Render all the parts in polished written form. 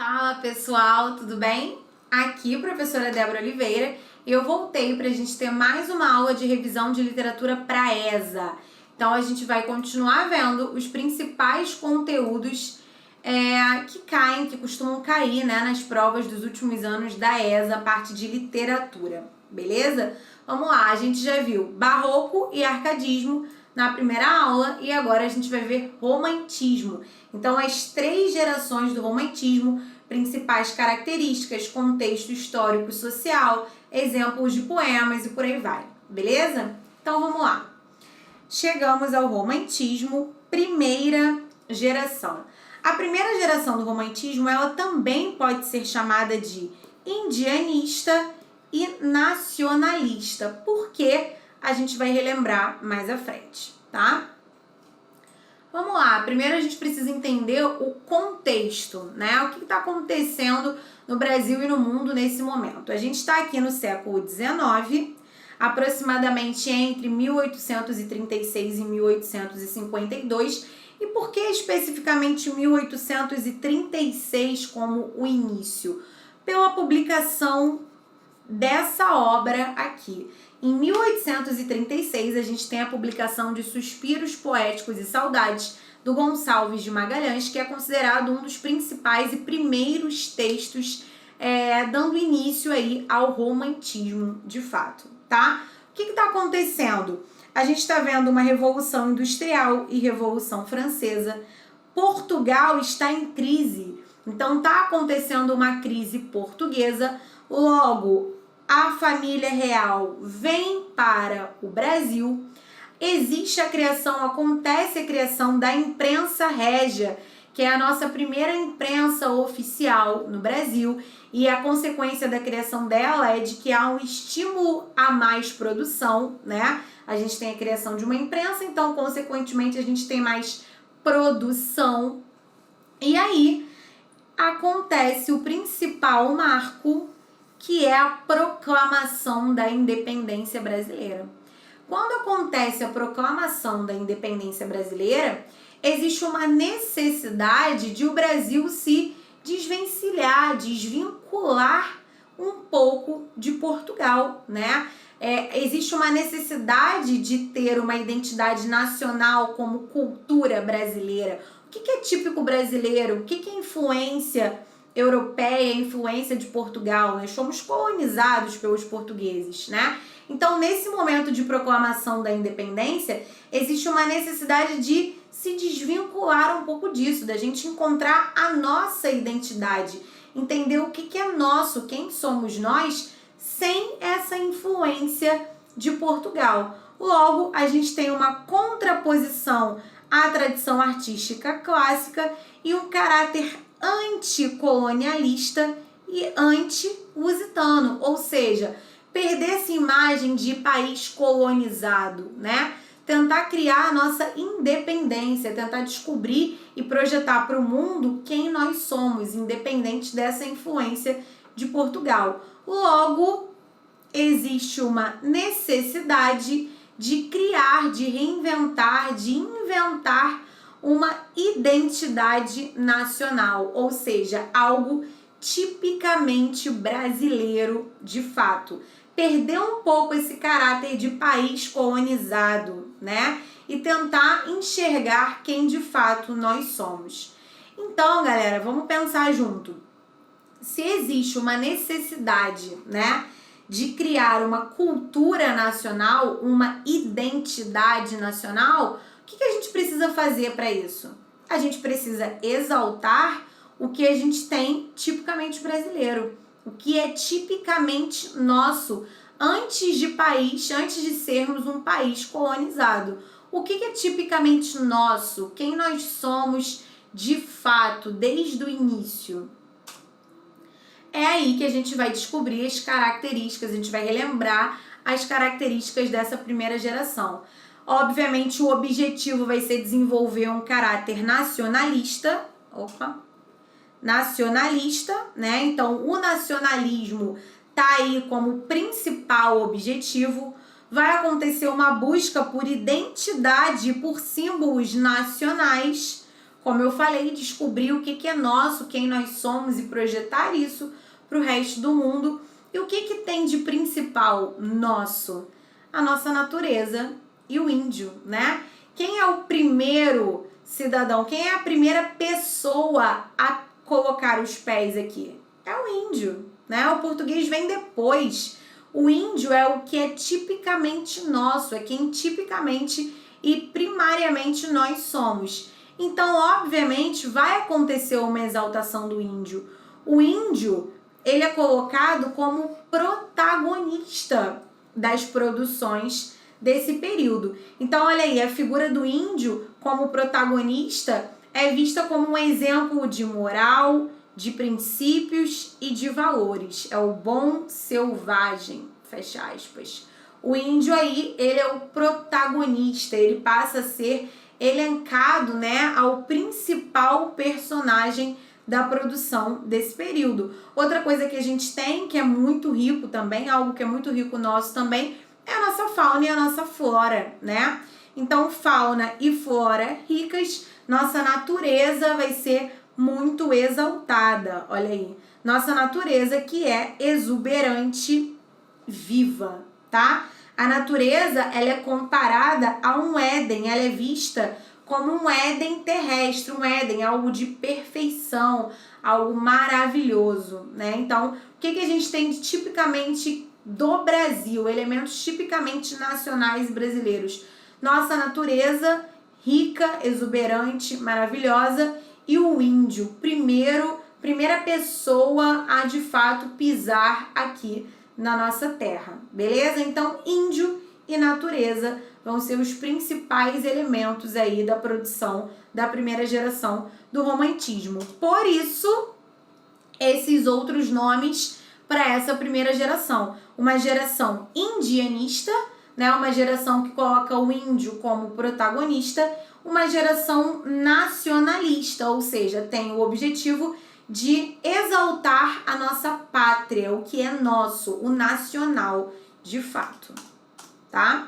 Fala pessoal, tudo bem? Aqui a professora Débora Oliveira e eu voltei para a gente ter mais uma aula de revisão de literatura para ESA. Então a gente vai continuar vendo os principais conteúdos que costumam cair, né, nas provas dos últimos anos da ESA, a parte de literatura, beleza? Vamos lá, a gente já viu barroco e arcadismo na primeira aula e agora a gente vai ver romantismo. Então, as três gerações do romantismo, principais características, contexto histórico e social, exemplos de poemas e por aí vai, beleza? Então, vamos lá. Chegamos ao romantismo, primeira geração. A primeira geração do romantismo, ela também pode ser chamada de indianista e nacionalista, porque a gente vai relembrar mais à frente, tá? Vamos lá, primeiro a gente precisa entender o contexto, né? O que está acontecendo no Brasil e no mundo nesse momento. A gente está aqui no século XIX, aproximadamente entre 1836 e 1852. E por que especificamente 1836 como o início? Pela publicação dessa obra aqui. Em 1836, a gente tem a publicação de Suspiros Poéticos e Saudades, do Gonçalves de Magalhães, que é considerado um dos principais e primeiros textos dando início aí ao romantismo, de fato, tá? O que está acontecendo? A gente está vendo uma revolução industrial e revolução francesa. Portugal está em crise, então está acontecendo uma crise portuguesa, logo a família real vem para o Brasil, acontece a criação da imprensa régia, que é a nossa primeira imprensa oficial no Brasil, e a consequência da criação dela é de que há um estímulo a mais produção, né? A gente tem a criação de uma imprensa, então, consequentemente, a gente tem mais produção. E aí, acontece o principal marco, que é a proclamação da independência brasileira. Quando acontece a proclamação da independência brasileira, existe uma necessidade de o Brasil se desvincular um pouco de Portugal, né? Existe uma necessidade de ter uma identidade nacional como cultura brasileira. O que é típico brasileiro? O que é influência europeia, influência de Portugal? Nós fomos colonizados pelos portugueses, né? Então, nesse momento de proclamação da independência, existe uma necessidade de se desvincular um pouco disso, da gente encontrar a nossa identidade, entender o que é nosso, quem somos nós, sem essa influência de Portugal. Logo, a gente tem uma contraposição à tradição artística clássica e um caráter anticolonialista e anti-lusitano, ou seja, perder essa imagem de país colonizado, né? Tentar criar a nossa independência, tentar descobrir e projetar para o mundo quem nós somos, independente dessa influência de Portugal. Logo, existe uma necessidade de criar, de reinventar, de inventar uma identidade nacional, ou seja, algo tipicamente brasileiro de fato. Perder um pouco esse caráter de país colonizado, né? E tentar enxergar quem de fato nós somos. Então, galera, vamos pensar junto. Se existe uma necessidade, né, de criar uma cultura nacional, uma identidade nacional, o que a gente precisa fazer para isso? A gente precisa exaltar o que a gente tem tipicamente brasileiro, o que é tipicamente nosso, antes de sermos um país colonizado. O que é tipicamente nosso? Quem nós somos de fato, desde o início? É aí que a gente vai descobrir as características, a gente vai relembrar as características dessa primeira geração. Obviamente, o objetivo vai ser desenvolver um caráter nacionalista, né? Então, o nacionalismo tá aí como principal objetivo. Vai acontecer uma busca por identidade, por símbolos nacionais, como eu falei, descobrir o que é nosso, quem nós somos e projetar isso para o resto do mundo. E o que tem de principal nosso? A nossa natureza e o índio, né? Quem é o primeiro cidadão? Quem é a primeira pessoa a colocar os pés aqui? É o índio, né? O português vem depois. O índio é o que é tipicamente nosso, é quem tipicamente e primariamente nós somos. Então, obviamente, vai acontecer uma exaltação do índio. O índio, ele é colocado como protagonista das produções desse período. Então, olha aí, a figura do índio como protagonista é vista como um exemplo de moral, de princípios e de valores. É o bom selvagem, fecha aspas. O índio aí, ele é o protagonista, ele passa a ser elencado, né, ao principal personagem da produção desse período. Outra coisa que a gente tem, que é muito rico também, algo que é muito rico nosso também, é a nossa fauna e a nossa flora, né? Então, fauna e flora ricas, nossa natureza vai ser muito exaltada, olha aí. Nossa natureza que é exuberante, viva, tá? A natureza, ela é comparada a um Éden, ela é vista como um Éden terrestre, um Éden, algo de perfeição, algo maravilhoso, né? Então, o que a gente tem de tipicamente do Brasil, elementos tipicamente nacionais brasileiros? Nossa natureza rica, exuberante, maravilhosa, e o índio, primeira pessoa a de fato pisar aqui na nossa terra, beleza? Então, índio e natureza vão ser os principais elementos aí da produção da primeira geração do romantismo. Por isso, esses outros nomes para essa primeira geração. Uma geração indianista, né? Uma geração que coloca o índio como protagonista, uma geração nacionalista, ou seja, tem o objetivo de exaltar a nossa pátria, o que é nosso, o nacional, de fato, tá?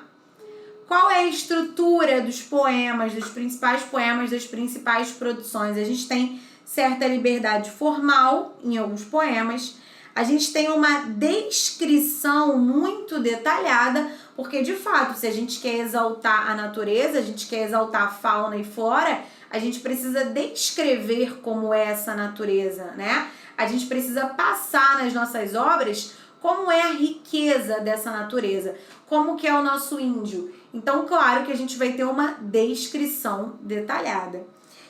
Qual é a estrutura dos poemas, dos principais poemas, das principais produções? A gente tem certa liberdade formal em alguns poemas, a gente tem uma descrição muito detalhada, porque de fato, se a gente quer exaltar a natureza, a gente quer exaltar a fauna e flora, a gente precisa descrever como é essa natureza, né? A gente precisa passar nas nossas obras como é a riqueza dessa natureza, como que é o nosso índio. Então, claro que a gente vai ter uma descrição detalhada.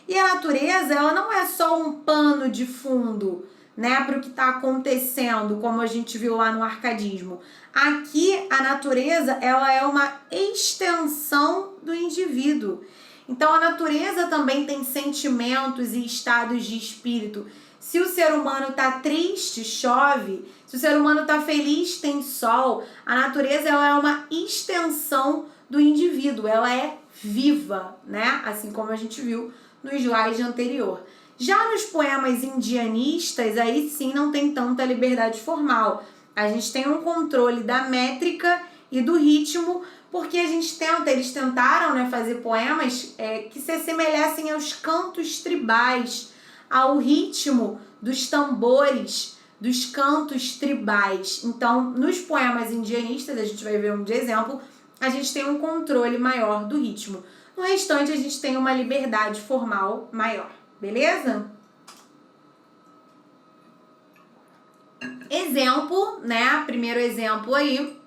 E a natureza, ela não é só um pano de fundo, né, para o que está acontecendo, como a gente viu lá no arcadismo. Aqui, a natureza, ela é uma extensão do indivíduo. Então, a natureza também tem sentimentos e estados de espírito. Se o ser humano está triste, chove. Se o ser humano está feliz, tem sol. A natureza, ela é uma extensão do indivíduo. Ela é viva, né? Assim como a gente viu no slide anterior. Já nos poemas indianistas, aí sim não tem tanta liberdade formal. A gente tem um controle da métrica e do ritmo, porque eles tentaram, né, fazer poemas que se assemelhassem aos cantos tribais, ao ritmo dos tambores, dos cantos tribais. Então, nos poemas indianistas, a gente vai ver um de exemplo, a gente tem um controle maior do ritmo. No restante, a gente tem uma liberdade formal maior, beleza? Exemplo, né? Primeiro exemplo aí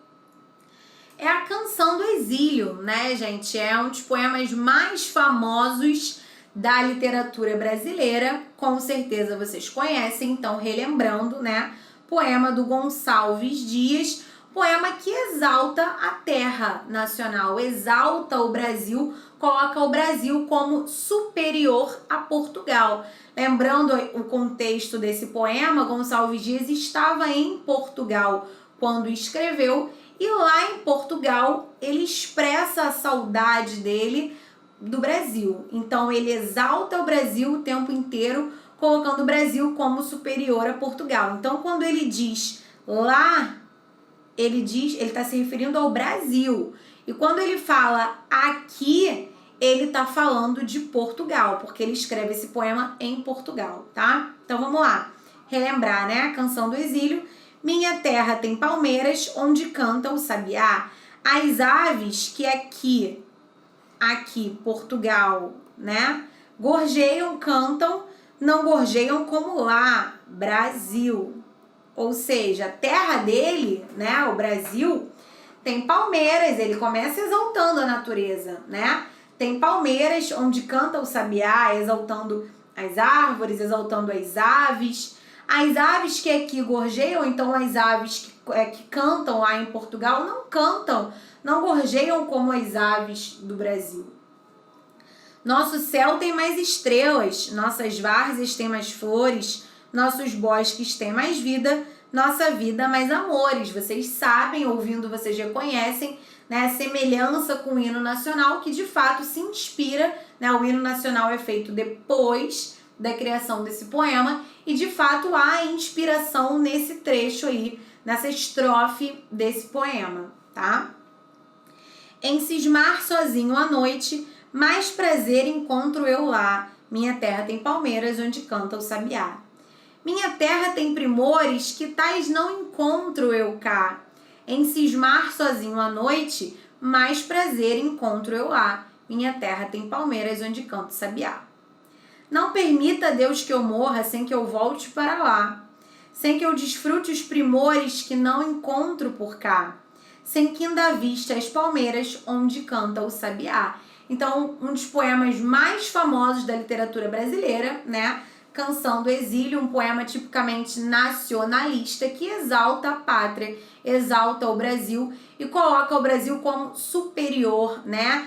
é a Canção do Exílio, né, gente? É um dos poemas mais famosos da literatura brasileira, com certeza vocês conhecem, então relembrando, né? Poema do Gonçalves Dias, poema que exalta a terra nacional, exalta o Brasil, coloca o Brasil como superior a Portugal. Lembrando o contexto desse poema, Gonçalves Dias estava em Portugal quando escreveu, e lá em Portugal ele expressa a saudade dele do Brasil. Então ele exalta o Brasil o tempo inteiro, colocando o Brasil como superior a Portugal. Então quando ele diz lá, ele está se referindo ao Brasil. E quando ele fala aqui, ele tá falando de Portugal, porque ele escreve esse poema em Portugal, tá? Então vamos lá, relembrar, né? A Canção do Exílio. Minha terra tem palmeiras, onde canta o sabiá. As aves que aqui, Portugal, né? Gorjeiam, cantam, não gorjeiam como lá, Brasil. Ou seja, a terra dele, né? O Brasil, tem palmeiras, ele começa exaltando a natureza, né? Tem palmeiras onde canta o sabiá, exaltando as árvores, exaltando as aves. As aves que aqui gorjeiam, então as aves que cantam lá em Portugal, não cantam, não gorjeiam como as aves do Brasil. Nosso céu tem mais estrelas, nossas várzeas têm mais flores, nossos bosques têm mais vida, nossa vida mais amores. Vocês sabem, ouvindo vocês já conhecem, né, a semelhança com o hino nacional, que de fato se inspira, né, o hino nacional é feito depois da criação desse poema, e de fato há inspiração nesse trecho aí, nessa estrofe desse poema, tá? Em cismar sozinho à noite, mais prazer encontro eu lá, minha terra tem palmeiras onde canta o sabiá. Minha terra tem primores que tais não encontro eu cá. Em cismar sozinho à noite, mais prazer encontro eu lá. Minha terra tem palmeiras onde canta o sabiá. Não permita, Deus, que eu morra sem que eu volte para lá. Sem que eu desfrute os primores que não encontro por cá. Sem que ainda vista as palmeiras onde canta o sabiá. Então, um dos poemas mais famosos da literatura brasileira, né? Canção do Exílio, um poema tipicamente nacionalista que exalta a pátria, exalta o Brasil e coloca o Brasil como superior, né?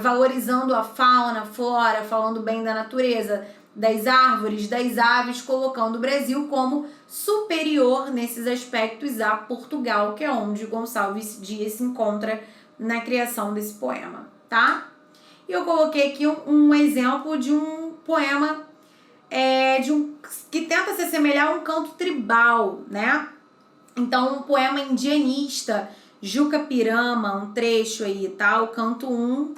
Valorizando a fauna, a flora, falando bem da natureza, das árvores, das aves, colocando o Brasil como superior nesses aspectos a Portugal, que é onde Gonçalves Dias se encontra na criação desse poema, tá? E eu coloquei aqui um exemplo de um poema que tenta se assemelhar a um canto tribal, né? Então, um poema indianista, Juca Pirama, um trecho aí, tá? O canto 1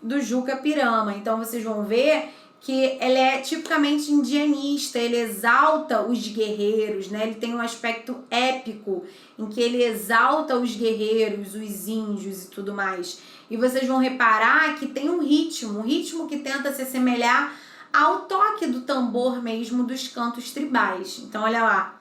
do Juca Pirama. Então, vocês vão ver que ele é tipicamente indianista, ele exalta os guerreiros, né? Ele tem um aspecto épico, em que ele exalta os guerreiros, os índios e tudo mais. E vocês vão reparar que tem um ritmo que tenta se assemelhar ao toque do tambor mesmo dos cantos tribais. Então, olha lá.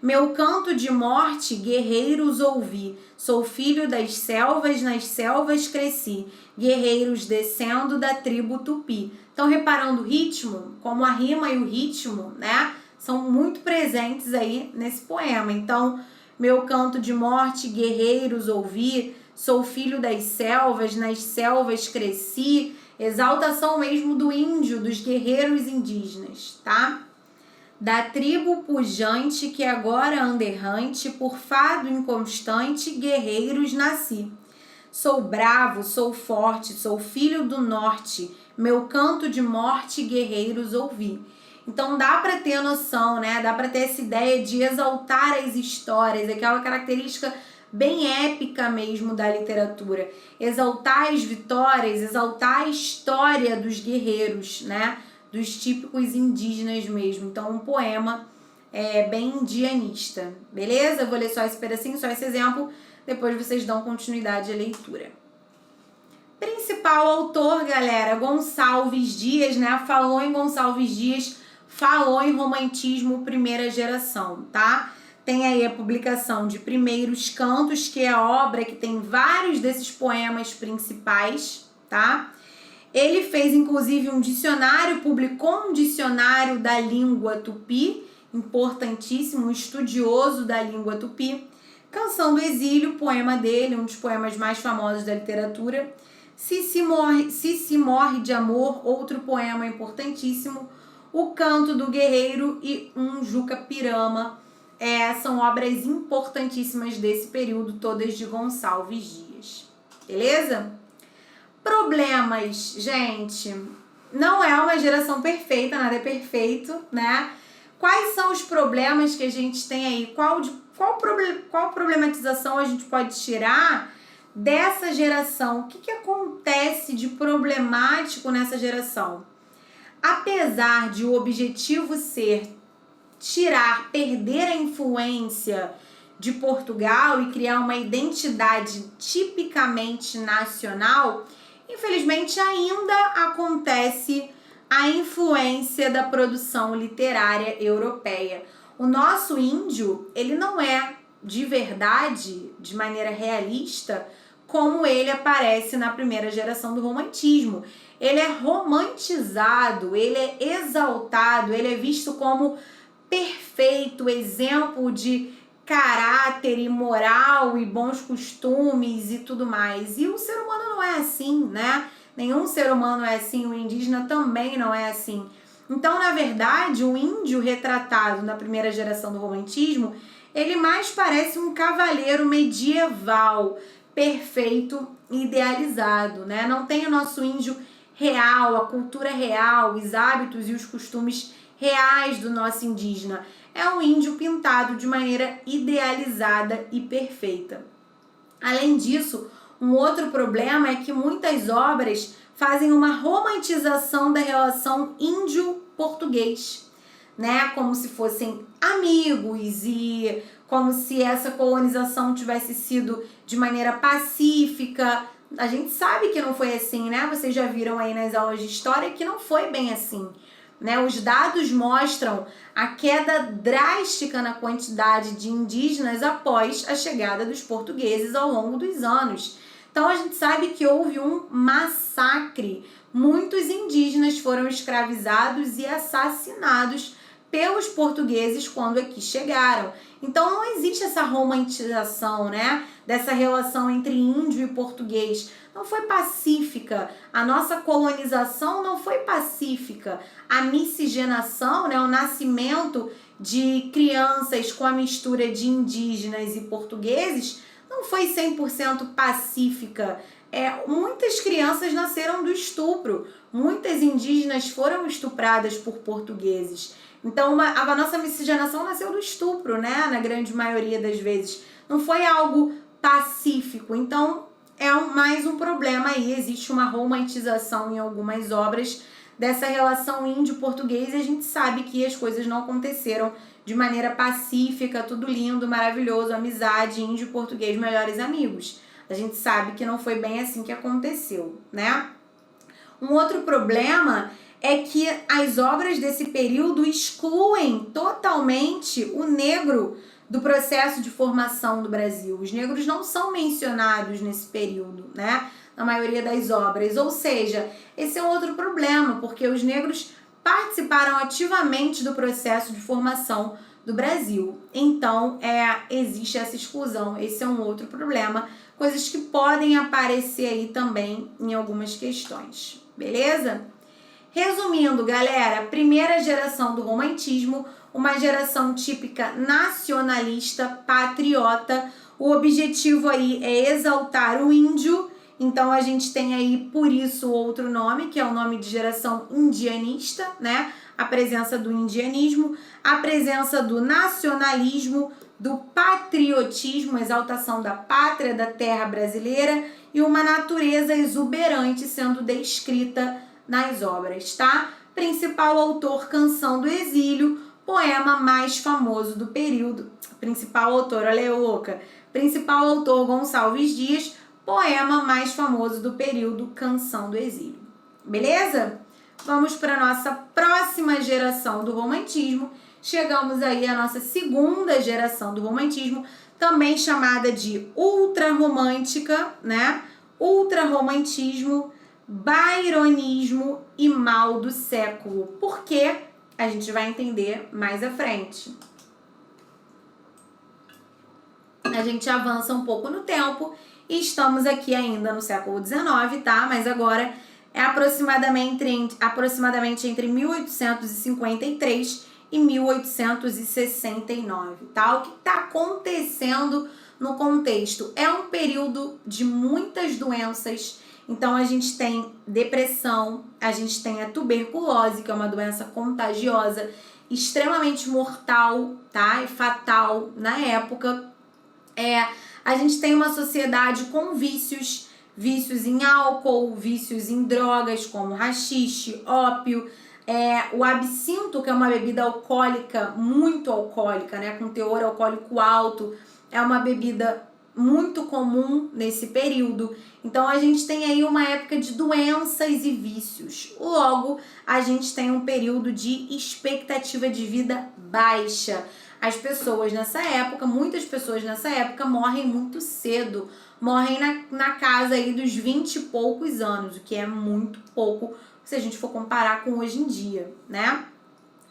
Meu canto de morte, guerreiros ouvi. Sou filho das selvas, nas selvas cresci. Guerreiros descendo da tribo Tupi. Então, reparando o ritmo, como a rima e o ritmo, né, são muito presentes aí nesse poema. Então, meu canto de morte, guerreiros ouvi. Sou filho das selvas, nas selvas cresci. Exaltação mesmo do índio, dos guerreiros indígenas, tá? Da tribo pujante que agora anda errante, por fado inconstante, guerreiros nasci. Sou bravo, sou forte, sou filho do norte, meu canto de morte, guerreiros ouvi. Então dá para ter noção, né? Dá para ter essa ideia de exaltar as histórias, aquela característica bem épica mesmo da literatura. Exaltar as vitórias, exaltar a história dos guerreiros, né? Dos típicos indígenas mesmo. Então, um poema bem indianista. Beleza? Eu vou ler só esse pedacinho, só esse exemplo. Depois vocês dão continuidade à leitura. Principal autor, galera, Gonçalves Dias, né? Falou em Gonçalves Dias, falou em romantismo primeira geração, tá? Tem aí a publicação de Primeiros Cantos, que é a obra que tem vários desses poemas principais, tá? Ele fez, inclusive, um dicionário, publicou um dicionário da língua tupi, importantíssimo, um estudioso da língua tupi. Canção do Exílio, poema dele, um dos poemas mais famosos da literatura. Se se morre de amor, outro poema importantíssimo. O Canto do Guerreiro e um Juca Pirama. São obras importantíssimas desse período, todas de Gonçalves Dias. Beleza? Problemas, gente. Não é uma geração perfeita, nada é perfeito, né? Quais são os problemas que a gente tem aí? Qual problematização a gente pode tirar dessa geração. O que acontece de problemático nessa geração? Apesar de o objetivo ser perder a influência de Portugal e criar uma identidade tipicamente nacional, infelizmente ainda acontece a influência da produção literária europeia. O nosso índio, ele não é de verdade, de maneira realista, como ele aparece na primeira geração do romantismo. Ele é romantizado, ele é exaltado, ele é visto como perfeito, exemplo de caráter e moral e bons costumes e tudo mais. E o ser humano não é assim, né? Nenhum ser humano é assim, o indígena também não é assim. Então, na verdade, o índio retratado na primeira geração do romantismo, ele mais parece um cavaleiro medieval, perfeito, idealizado, né? Não tem o nosso índio real, a cultura real, os hábitos e os costumes reais do nosso indígena. É um índio pintado de maneira idealizada e perfeita. Além disso, um outro problema é que muitas obras fazem uma romantização da relação índio-português, né? Como se fossem amigos e como se essa colonização tivesse sido de maneira pacífica. A gente sabe que não foi assim, né? Vocês já viram aí nas aulas de história que não foi bem assim, né? Os dados mostram a queda drástica na quantidade de indígenas após a chegada dos portugueses ao longo dos anos. Então a gente sabe que houve um massacre. Muitos indígenas foram escravizados e assassinados pelos portugueses quando aqui chegaram. Então não existe essa romantização, né, dessa relação entre índio e português. Não foi pacífica. A nossa colonização não foi pacífica. A miscigenação, né, o nascimento de crianças com a mistura de indígenas e portugueses não foi 100% pacífica. Muitas crianças nasceram do estupro. Muitas indígenas foram estupradas por portugueses. Então, a nossa miscigenação nasceu do estupro, né? Na grande maioria das vezes. Não foi algo pacífico. Então, mais um problema aí. Existe uma romantização em algumas obras dessa relação índio-português e a gente sabe que as coisas não aconteceram de maneira pacífica, tudo lindo, maravilhoso, amizade, índio-português, melhores amigos. A gente sabe que não foi bem assim que aconteceu, né? Um outro problema é que as obras desse período excluem totalmente o negro do processo de formação do Brasil. Os negros não são mencionados nesse período, né? Na maioria das obras. Ou seja, esse é um outro problema, porque os negros participaram ativamente do processo de formação do Brasil. Então, existe essa exclusão. Esse é um outro problema. Coisas que podem aparecer aí também em algumas questões. Beleza? Resumindo, galera, primeira geração do romantismo, uma geração típica nacionalista, patriota. O objetivo aí é exaltar o índio. Então, a gente tem aí, por isso, outro nome, que é o nome de geração indianista, né? A presença do indianismo, a presença do nacionalismo, do patriotismo, exaltação da pátria, da terra brasileira e uma natureza exuberante sendo descrita nas obras, tá? Principal autor, Canção do Exílio, poema mais famoso do período. Principal autor, olha eu louca. Principal autor, Gonçalves Dias, poema mais famoso do período, Canção do Exílio. Beleza? Vamos para a nossa próxima geração do romantismo. Chegamos aí à nossa segunda geração do romantismo, também chamada de ultrarromântica, né? Ultrarromantismo, byronismo e mal do século. Por quê? A gente vai entender mais à frente. A gente avança um pouco no tempo e estamos aqui ainda no século XIX, tá? Mas agora é aproximadamente entre 1853 e 1869, tá? O que está acontecendo no contexto? É um período de muitas doenças. Então, a gente tem depressão, a gente tem a tuberculose, que é uma doença contagiosa, extremamente mortal, tá? E fatal na época. A gente tem uma sociedade com vícios, vícios em álcool, vícios em drogas como haxixe, ópio, o absinto, que é uma bebida alcoólica, muito alcoólica, né, com teor alcoólico alto, é uma bebida muito comum nesse período. Então a gente tem aí uma época de doenças e vícios. Logo, a gente tem um período de expectativa de vida baixa. As pessoas nessa época, muitas pessoas nessa época morrem muito cedo, morrem na casa aí dos 20 e poucos anos, o que é muito pouco se a gente for comparar com hoje em dia, né?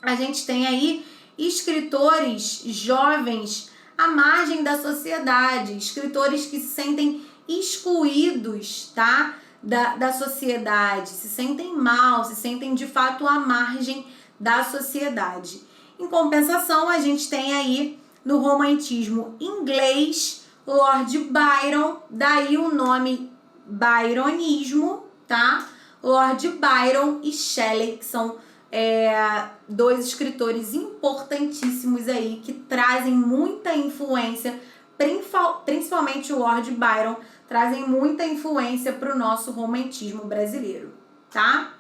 A gente tem aí escritores jovens à margem da sociedade, escritores que se sentem excluídos, tá? Da sociedade, se sentem mal, se sentem de fato à margem da sociedade. Em compensação, a gente tem aí no romantismo inglês Lord Byron, daí o nome byronismo, tá? Lord Byron e Shelley, que são dois escritores importantíssimos aí, que trazem muita influência, principalmente o Lord Byron, trazem muita influência para o nosso romantismo brasileiro, tá?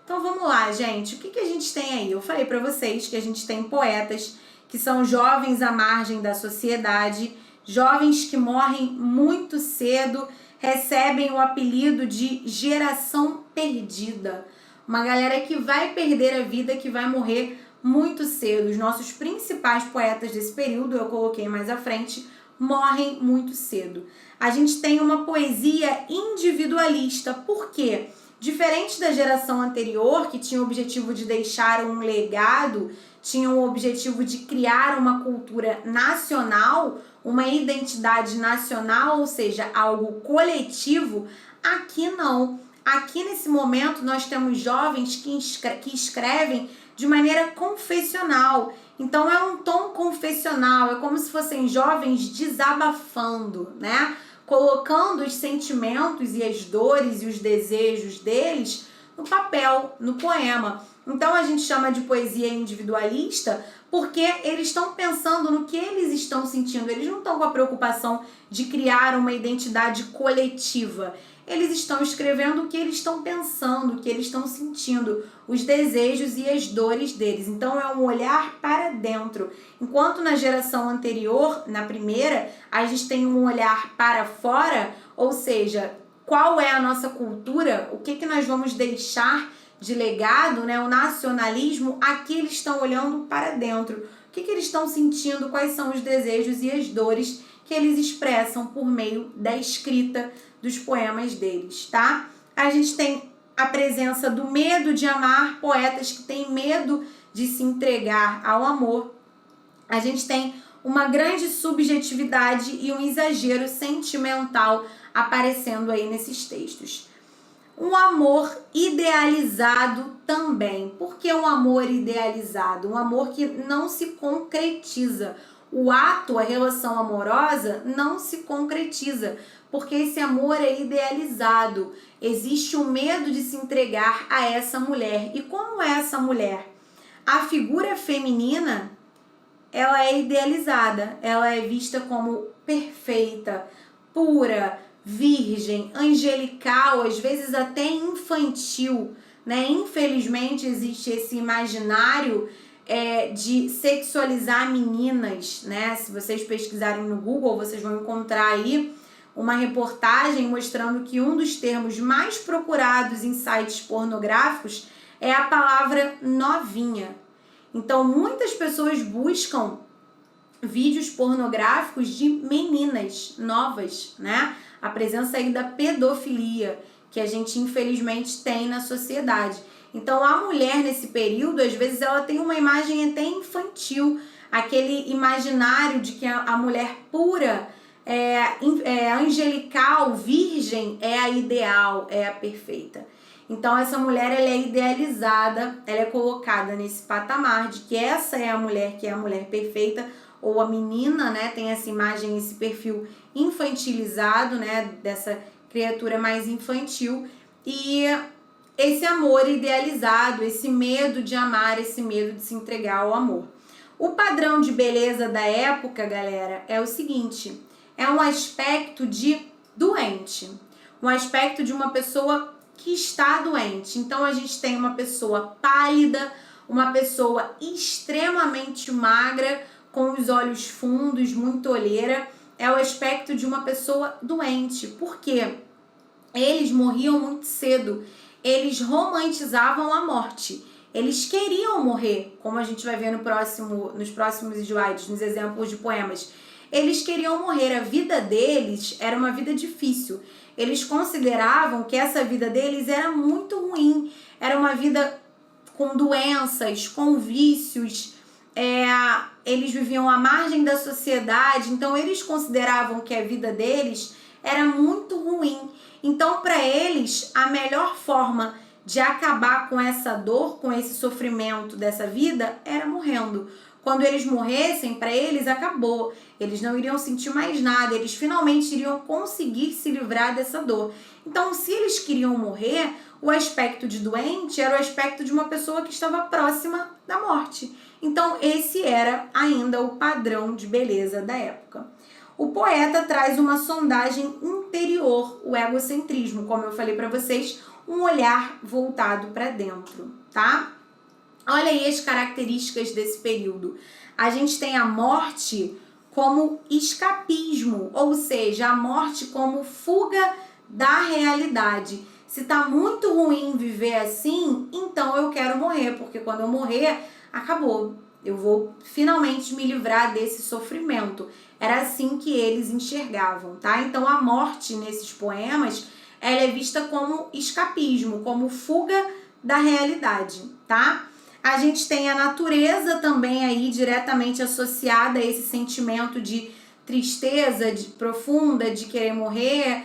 Então vamos lá, gente, o que a gente tem aí? Eu falei para vocês que a gente tem poetas que são jovens à margem da sociedade, jovens que morrem muito cedo, recebem o apelido de geração perdida. Uma galera que vai perder a vida, que vai morrer muito cedo. Os nossos principais poetas desse período, eu coloquei mais à frente, morrem muito cedo. A gente tem uma poesia individualista. Por quê? Diferente da geração anterior, que tinha o objetivo de deixar um legado, tinha o objetivo de criar uma cultura nacional, uma identidade nacional, ou seja, algo coletivo, aqui não. Aqui nesse momento nós temos jovens que escrevem de maneira confessional. Então é um tom confessional, é como se fossem jovens desabafando, né? Colocando os sentimentos e as dores e os desejos deles no papel, no poema. Então a gente chama de poesia individualista porque eles estão pensando no que eles estão sentindo. Eles não estão com a preocupação de criar uma identidade coletiva. Eles estão escrevendo o que eles estão pensando, o que eles estão sentindo, os desejos e as dores deles. Então é um olhar para dentro. Enquanto na geração anterior, na primeira, a gente tem um olhar para fora, ou seja, qual é a nossa cultura, o que nós vamos deixar de legado, né? O nacionalismo, aqui eles estão olhando para dentro. O que eles estão sentindo, quais são os desejos e as dores que eles expressam por meio da escrita dos poemas deles, tá? A gente tem a presença do medo de amar, poetas que têm medo de se entregar ao amor. A gente tem uma grande subjetividade e um exagero sentimental aparecendo aí nesses textos. Um amor idealizado também. Por que um amor idealizado? Um amor que não se concretiza. O ato, a relação amorosa, não se concretiza, porque esse amor é idealizado. Existe o medo de se entregar a essa mulher. E como é essa mulher? A figura feminina, ela é idealizada, ela é vista como perfeita, pura, virgem, angelical, às vezes até infantil, né? Infelizmente existe esse imaginário de sexualizar meninas, né? Se vocês pesquisarem no Google, vocês vão encontrar aí uma reportagem mostrando que um dos termos mais procurados em sites pornográficos é a palavra novinha. Então, muitas pessoas buscam vídeos pornográficos de meninas novas, né? A presença aí da pedofilia, que a gente infelizmente tem na sociedade. Então, a mulher nesse período, às vezes, ela tem uma imagem até infantil, aquele imaginário de que a mulher pura, angelical, virgem, é a ideal, é a perfeita. Então, essa mulher, ela é idealizada, ela é colocada nesse patamar de que essa é a mulher que é a mulher perfeita, ou a menina, né, tem essa imagem, esse perfil infantilizado, né, dessa criatura mais infantil, e esse amor idealizado, esse medo de amar, esse medo de se entregar ao amor. O padrão de beleza da época, galera, é o seguinte: é um aspecto de doente, um aspecto de uma pessoa que está doente. Então a gente tem uma pessoa pálida, uma pessoa extremamente magra, com os olhos fundos, muito olheira. É o aspecto de uma pessoa doente. Por quê? Eles morriam muito cedo. Eles romantizavam a morte. Eles queriam morrer, como a gente vai ver nos próximos slides, nos exemplos de poemas. Eles queriam morrer. A vida deles era uma vida difícil. Eles consideravam que essa vida deles era muito ruim. Era uma vida com doenças, com vícios. Eles viviam à margem da sociedade. Então, eles consideravam que a vida deles era muito ruim. Então, para eles, a melhor forma de acabar com essa dor, com esse sofrimento dessa vida, era morrendo. Quando eles morressem, para eles, acabou. Eles não iriam sentir mais nada, eles finalmente iriam conseguir se livrar dessa dor. Então, se eles queriam morrer, o aspecto de doente era o aspecto de uma pessoa que estava próxima da morte. Então, esse era ainda o padrão de beleza da época. O poeta traz uma sondagem interior, o egocentrismo, como eu falei para vocês, um olhar voltado para dentro, tá? Olha aí as características desse período. A gente tem a morte como escapismo, ou seja, a morte como fuga da realidade. Se tá muito ruim viver assim, então eu quero morrer, porque quando eu morrer, acabou. Eu vou finalmente me livrar desse sofrimento. Era assim que eles enxergavam, tá? Então a morte nesses poemas, ela é vista como escapismo, como fuga da realidade, tá? A gente tem a natureza também aí diretamente associada a esse sentimento de tristeza, de profunda, de querer morrer,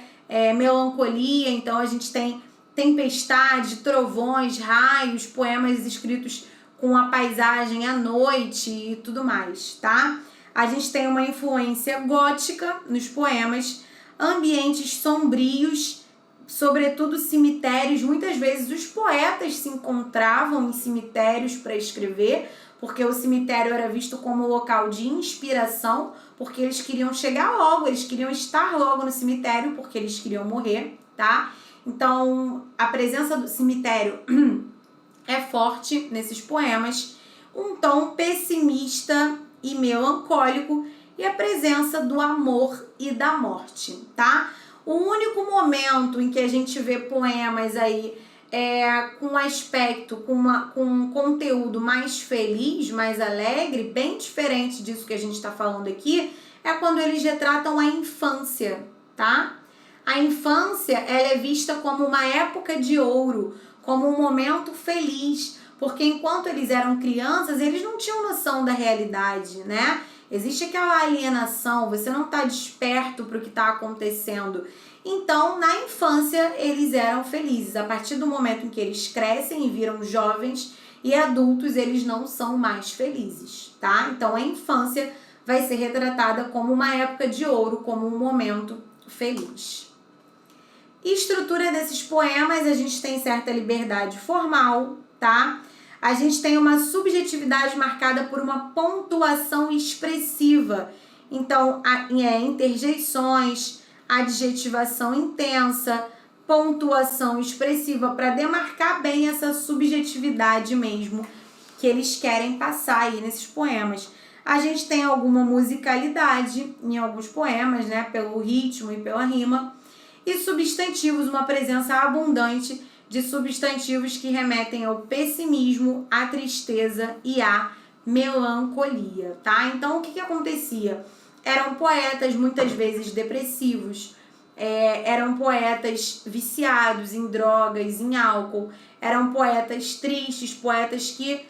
melancolia. Então a gente tem tempestade, trovões, raios, poemas escritos com a paisagem à noite e tudo mais, tá? A gente tem uma influência gótica nos poemas, ambientes sombrios, sobretudo cemitérios. Muitas vezes os poetas se encontravam em cemitérios para escrever, porque o cemitério era visto como local de inspiração, porque eles queriam chegar logo, eles queriam estar logo no cemitério, porque eles queriam morrer, tá? Então, a presença do cemitério é forte nesses poemas, um tom pessimista e melancólico e a presença do amor e da morte, tá? O único momento em que a gente vê poemas aí com aspecto, com um conteúdo mais feliz, mais alegre, bem diferente disso que a gente está falando aqui, é quando eles retratam a infância, tá? A infância, ela é vista como uma época de ouro, como um momento feliz, porque enquanto eles eram crianças, eles não tinham noção da realidade, né? Existe aquela alienação, você não está desperto para o que está acontecendo. Então, na infância, eles eram felizes. A partir do momento em que eles crescem e viram jovens e adultos, eles não são mais felizes, tá? Então, a infância vai ser retratada como uma época de ouro, como um momento feliz. Estrutura desses poemas, a gente tem certa liberdade formal, tá? A gente tem uma subjetividade marcada por uma pontuação expressiva. Então, interjeições, adjetivação intensa, pontuação expressiva, para demarcar bem essa subjetividade mesmo que eles querem passar aí nesses poemas. A gente tem alguma musicalidade em alguns poemas, né? Pelo ritmo e pela rima. E substantivos, uma presença abundante de substantivos que remetem ao pessimismo, à tristeza e à melancolia, tá? Então, o que acontecia? Eram poetas muitas vezes depressivos, eram poetas viciados em drogas, em álcool, eram poetas tristes, poetas que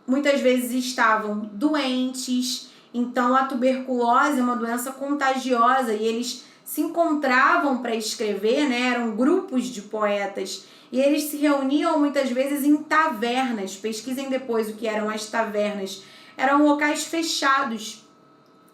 muitas vezes estavam doentes. Então, a tuberculose é uma doença contagiosa e eles se encontravam para escrever, né? Eram grupos de poetas e eles se reuniam muitas vezes em tavernas. Pesquisem depois o que eram as tavernas. Eram locais fechados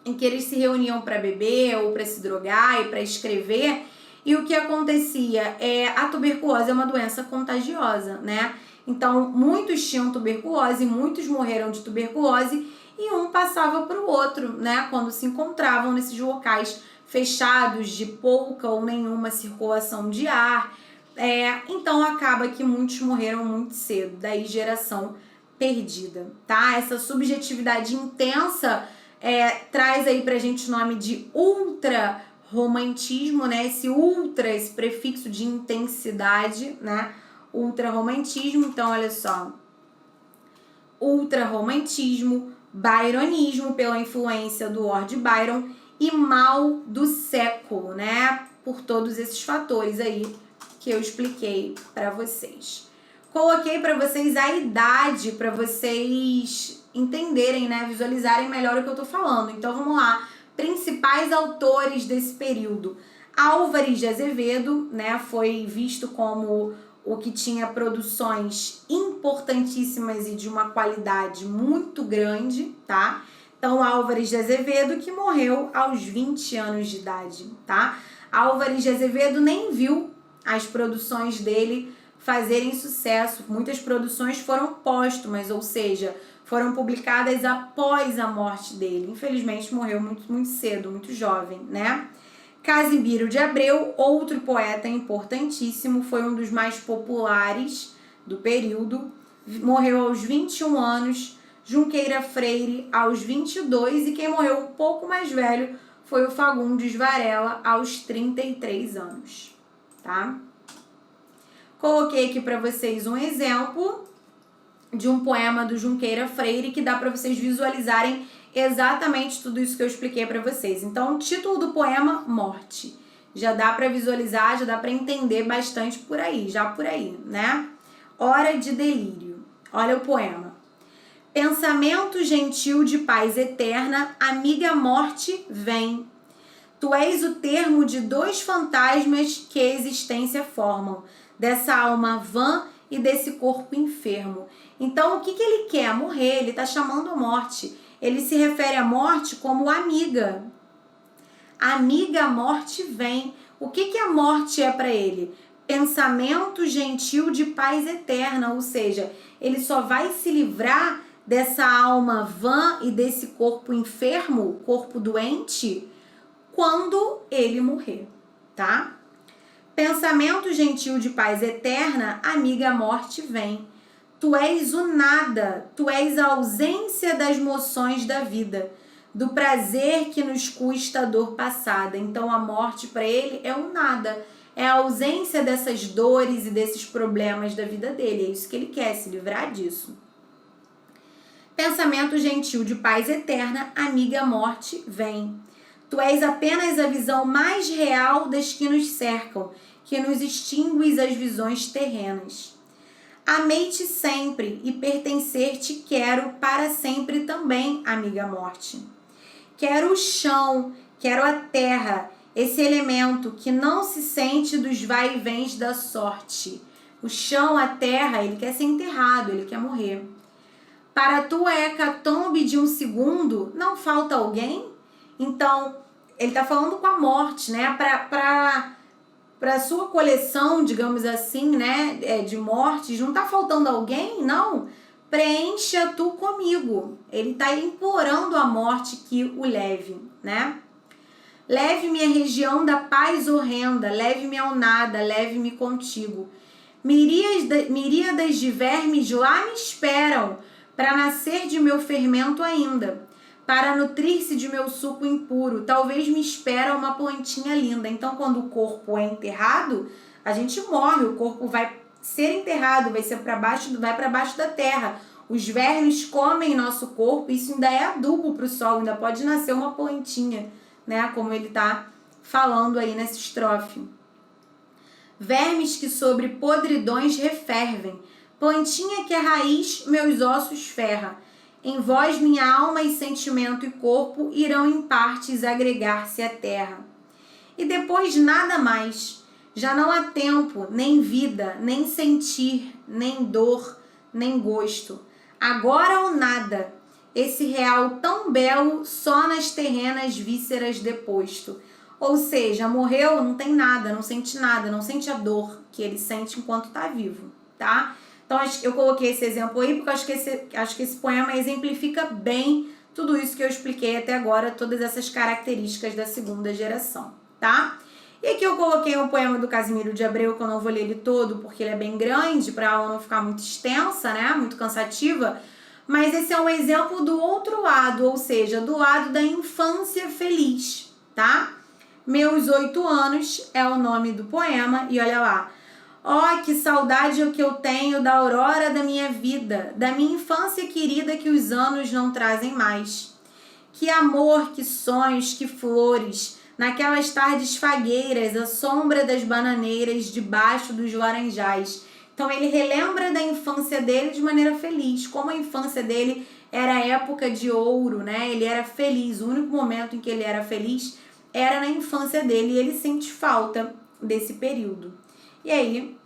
em que eles se reuniam para beber ou para se drogar e para escrever. E o que acontecia? A tuberculose é uma doença contagiosa, né? Então, muitos tinham tuberculose, muitos morreram de tuberculose e um passava para o outro, né? Quando se encontravam nesses locais fechados, de pouca ou nenhuma circulação de ar. Então acaba que muitos morreram muito cedo, daí geração perdida, tá? Essa subjetividade intensa traz aí pra gente o nome de ultra-romantismo, né? Esse prefixo de intensidade, né? Ultra-romantismo, então olha só. Ultra-romantismo, byronismo, pela influência do Lord Byron, e mal do século, né? Por todos esses fatores aí que eu expliquei para vocês. Coloquei para vocês a idade para vocês entenderem, né? Visualizarem melhor o que eu tô falando. Então vamos lá. Principais autores desse período. Álvares de Azevedo, né? Foi visto como o que tinha produções importantíssimas e de uma qualidade muito grande, tá? Então, Álvares de Azevedo, que morreu aos 20 anos de idade, tá? Álvares de Azevedo nem viu as produções dele fazerem sucesso. Muitas produções foram póstumas, ou seja, foram publicadas após a morte dele. Infelizmente, morreu muito cedo, muito jovem, né? Casimiro de Abreu, outro poeta importantíssimo, foi um dos mais populares do período, morreu aos 21 anos, Junqueira Freire aos 22 e quem morreu um pouco mais velho foi o Fagundes Varela aos 33 anos, tá? Coloquei aqui para vocês um exemplo de um poema do Junqueira Freire que dá para vocês visualizarem exatamente tudo isso que eu expliquei para vocês. Então, o título do poema, Morte. Já dá para visualizar, já dá para entender bastante por aí, né? Hora de delírio. Olha o poema. Pensamento gentil de paz eterna, amiga morte, vem. Tu és o termo de dois fantasmas que a existência formam, dessa alma vã e desse corpo enfermo. Então, o que ele quer? Morrer, ele está chamando a morte. Ele se refere à morte como amiga. Amiga, a morte vem. O que a morte é para ele? Pensamento gentil de paz eterna, ou seja, ele só vai se livrar dessa alma vã e desse corpo enfermo, corpo doente, quando ele morrer, tá? Pensamento gentil de paz eterna, amiga, a morte vem. Tu és o nada, tu és a ausência das moções da vida, do prazer que nos custa a dor passada. Então a morte para ele é o nada, é a ausência dessas dores e desses problemas da vida dele. É isso que ele quer, se livrar disso. Pensamento gentil de paz eterna, amiga, morte, vem. Tu és apenas a visão mais real das que nos cercam, que nos extingues as visões terrenas. Amei-te sempre e pertencer-te quero para sempre também, amiga morte. Quero o chão, quero a terra, esse elemento que não se sente dos vai-e-vens da sorte. O chão, a terra, ele quer ser enterrado, ele quer morrer. Para a tua hecatombe de um segundo, não falta alguém? Então, ele está falando com a morte, né? Para a sua coleção, digamos assim, né, de mortes, não está faltando alguém? Não. Preencha tu comigo. Ele está implorando a morte que o leve, né? Leve-me à região da paz horrenda, leve-me ao nada, leve-me contigo. Miríadas de vermes lá me esperam, para nascer de meu fermento ainda, para nutrir-se de meu suco impuro. Talvez me espera uma plantinha linda. Então, quando o corpo é enterrado, a gente morre, o corpo vai ser enterrado, vai para baixo da terra. Os vermes comem nosso corpo, isso ainda é adubo para o solo, ainda pode nascer uma plantinha, né? Como ele está falando aí nessa estrofe. Vermes que sobre podridões refervem, plantinha que a raiz meus ossos ferra. Em vós minha alma e sentimento e corpo irão em partes agregar-se à terra. E depois nada mais. Já não há tempo, nem vida, nem sentir, nem dor, nem gosto. Agora ou nada. Esse real tão belo só nas terrenas vísceras deposto. Ou seja, morreu, não tem nada, não sente nada, não sente a dor que ele sente enquanto está vivo, tá? Então, eu coloquei esse exemplo aí porque acho que esse poema exemplifica bem tudo isso que eu expliquei até agora, todas essas características da segunda geração, tá? E aqui eu coloquei um poema do Casimiro de Abreu, que eu não vou ler ele todo, porque ele é bem grande, para a aula não ficar muito extensa, né? Muito cansativa. Mas esse é um exemplo do outro lado, ou seja, do lado da infância feliz, tá? Meus 8 anos é o nome do poema, e olha lá. Ó, que saudade que eu tenho da aurora da minha vida, da minha infância querida que os anos não trazem mais. Que amor, que sonhos, que flores, naquelas tardes fagueiras, a sombra das bananeiras, debaixo dos laranjais. Então ele relembra da infância dele de maneira feliz, como a infância dele era a época de ouro, né? Ele era feliz, o único momento em que ele era feliz era na infância dele e ele sente falta desse período. E aí,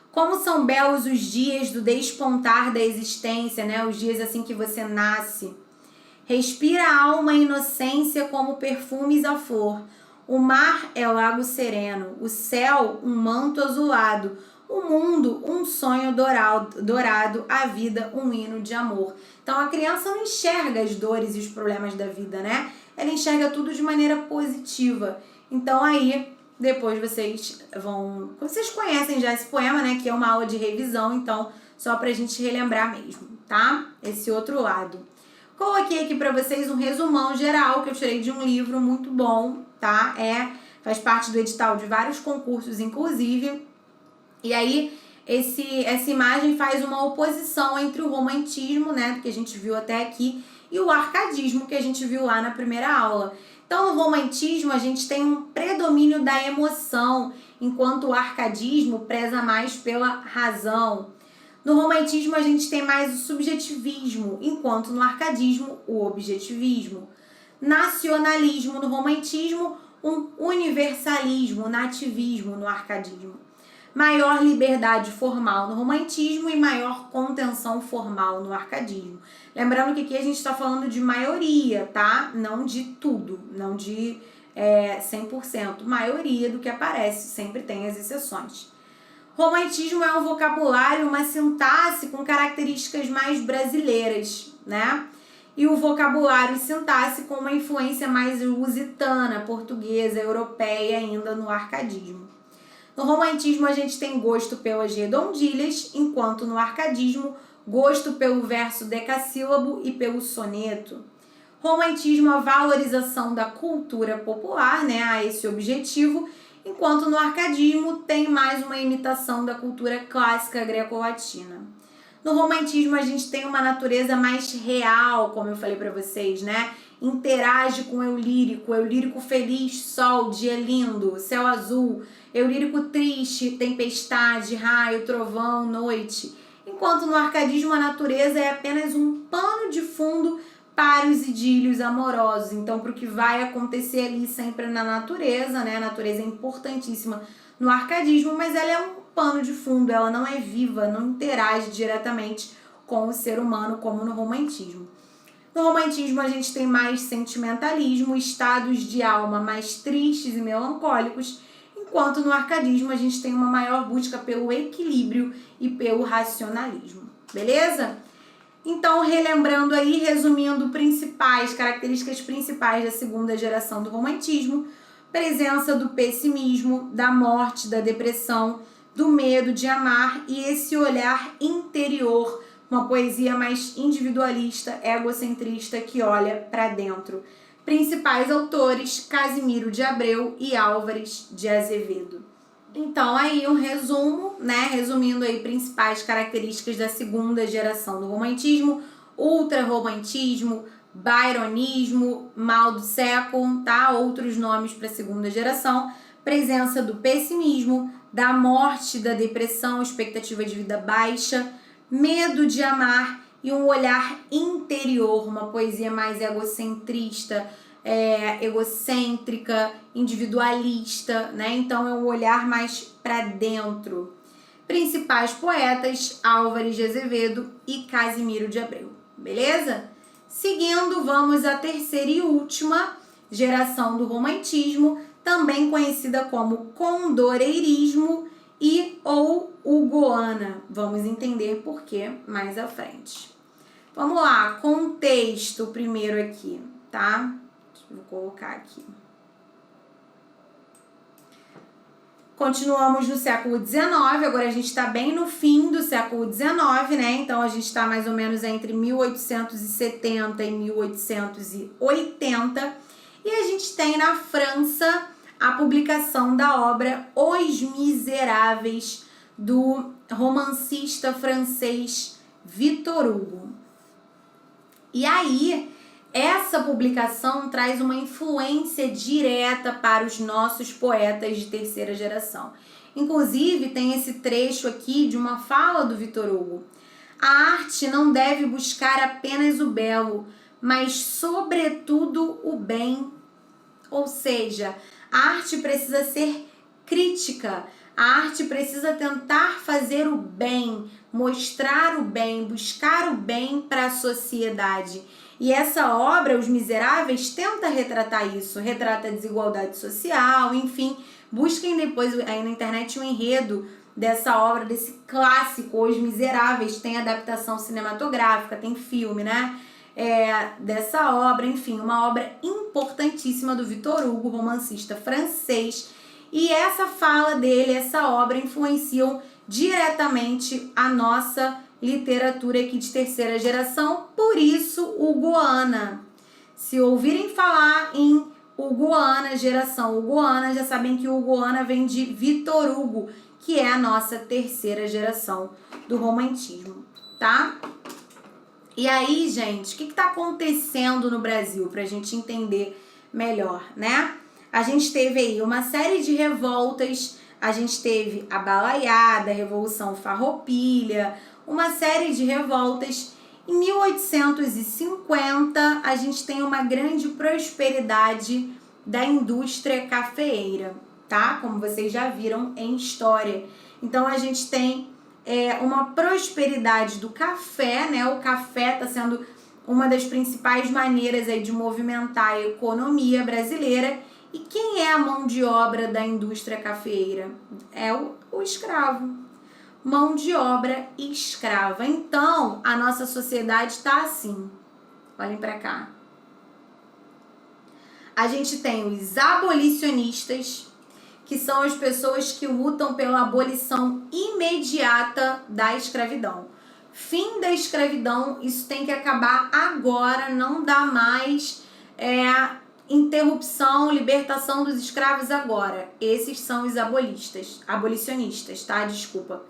como são belos os dias do despontar da existência, né? Os dias assim que você nasce. Respira a alma a inocência como perfumes à flor. O mar é o lago sereno, o céu um manto azulado, o mundo um sonho dourado, a vida um hino de amor. Então a criança não enxerga as dores e os problemas da vida, né? Ela enxerga tudo de maneira positiva. Então aí depois vocês conhecem já esse poema, né? Que é uma aula de revisão, então só pra gente relembrar mesmo, tá? Esse outro lado. Coloquei aqui para vocês um resumão geral que eu tirei de um livro muito bom, tá? Faz parte do edital de vários concursos, inclusive. E aí, essa imagem faz uma oposição entre o romantismo, né, que a gente viu até aqui, e o arcadismo, que a gente viu lá na primeira aula. Então, no romantismo, a gente tem um predomínio da emoção, enquanto o arcadismo preza mais pela razão. No romantismo, a gente tem mais o subjetivismo, enquanto no arcadismo, o objetivismo. Nacionalismo no romantismo, um universalismo, nativismo no arcadismo. Maior liberdade formal no romantismo e maior contenção formal no arcadismo. Lembrando que aqui a gente está falando de maioria, tá? Não de tudo, não de 100%. Maioria do que aparece, sempre tem as exceções. Romantismo é um vocabulário, uma sintaxe com características mais brasileiras, né? E o vocabulário e sintaxe com uma influência mais lusitana, portuguesa, europeia ainda no arcadismo. No romantismo a gente tem gosto pelas redondilhas, enquanto no arcadismo, gosto pelo verso decassílabo e pelo soneto. Romantismo, a valorização da cultura popular, né, a esse objetivo, enquanto no arcadismo tem mais uma imitação da cultura clássica greco-latina. No romantismo a gente tem uma natureza mais real, como eu falei para vocês, né? Interage com o eu lírico feliz, sol, dia lindo, céu azul, eu lírico triste, tempestade, raio, trovão, noite. Enquanto no arcadismo a natureza é apenas um pano de fundo para os idílios amorosos. Então, para o que vai acontecer ali sempre na natureza, né? A natureza é importantíssima no arcadismo, mas ela é um pano de fundo, ela não é viva, não interage diretamente com o ser humano como no romantismo. No romantismo a gente tem mais sentimentalismo, estados de alma mais tristes e melancólicos, enquanto no arcadismo a gente tem uma maior busca pelo equilíbrio e pelo racionalismo. Beleza? Então, relembrando aí, resumindo características principais da segunda geração do romantismo: presença do pessimismo, da morte, da depressão, do medo de amar e esse olhar interior, uma poesia mais individualista, egocentrista que olha para dentro. Principais autores: Casimiro de Abreu e Álvares de Azevedo. Então, aí um resumo, né? Resumindo aí principais características da segunda geração do romantismo: ultrarromantismo, byronismo, mal do século, tá? Outros nomes para a segunda geração. Presença do pessimismo, da morte, da depressão, expectativa de vida baixa, medo de amar e um olhar interior, uma poesia mais egocentrista, egocêntrica, individualista, né? Então é um olhar mais para dentro. Principais poetas: Álvares de Azevedo e Casimiro de Abreu. Beleza? Seguindo, vamos à terceira e última geração do romantismo, também conhecida como condoreirismo ou hugoana. Vamos entender por que mais à frente. Vamos lá, contexto primeiro aqui, tá? Vou colocar aqui. Continuamos no século XIX, agora a gente está bem no fim do século XIX, né? Então a gente está mais ou menos entre 1870 e 1880. E a gente tem na França a publicação da obra Os Miseráveis, do romancista francês Victor Hugo. E aí, essa publicação traz uma influência direta para os nossos poetas de terceira geração. Inclusive, tem esse trecho aqui de uma fala do Victor Hugo. A arte não deve buscar apenas o belo, mas, sobretudo, o bem. Ou seja, a arte precisa ser crítica, a arte precisa tentar fazer o bem, mostrar o bem, buscar o bem para a sociedade. E essa obra, Os Miseráveis, tenta retratar isso, retrata a desigualdade social, enfim. Busquem depois aí na internet o enredo dessa obra, desse clássico, Os Miseráveis. Tem adaptação cinematográfica, tem filme, né? Dessa obra, enfim, uma obra importantíssima do Victor Hugo, romancista francês. E essa fala dele, essa obra, influenciam diretamente a nossa literatura aqui de terceira geração, por isso Hugoana. Se ouvirem falar em Hugoana, geração Hugoana, já sabem que Hugoana vem de Victor Hugo, que é a nossa terceira geração do romantismo, tá? E aí, gente, o que está acontecendo no Brasil para a gente entender melhor, né? A gente teve aí uma série de revoltas, a gente teve a Balaiada, a Revolução Farroupilha, uma série de revoltas. Em 1850, a gente tem uma grande prosperidade da indústria cafeeira, tá? Como vocês já viram em história. Então, a gente tem uma prosperidade do café, né? O café está sendo uma das principais maneiras aí de movimentar a economia brasileira. E quem é a mão de obra da indústria cafeeira? É o escravo. Mão de obra escrava. Então, a nossa sociedade está assim. Olhem para cá. A gente tem os abolicionistas, que são as pessoas que lutam pela abolição imediata da escravidão. Fim da escravidão, isso tem que acabar agora, não dá mais interrupção, libertação dos escravos agora. Esses são os abolicionistas, tá? Desculpa.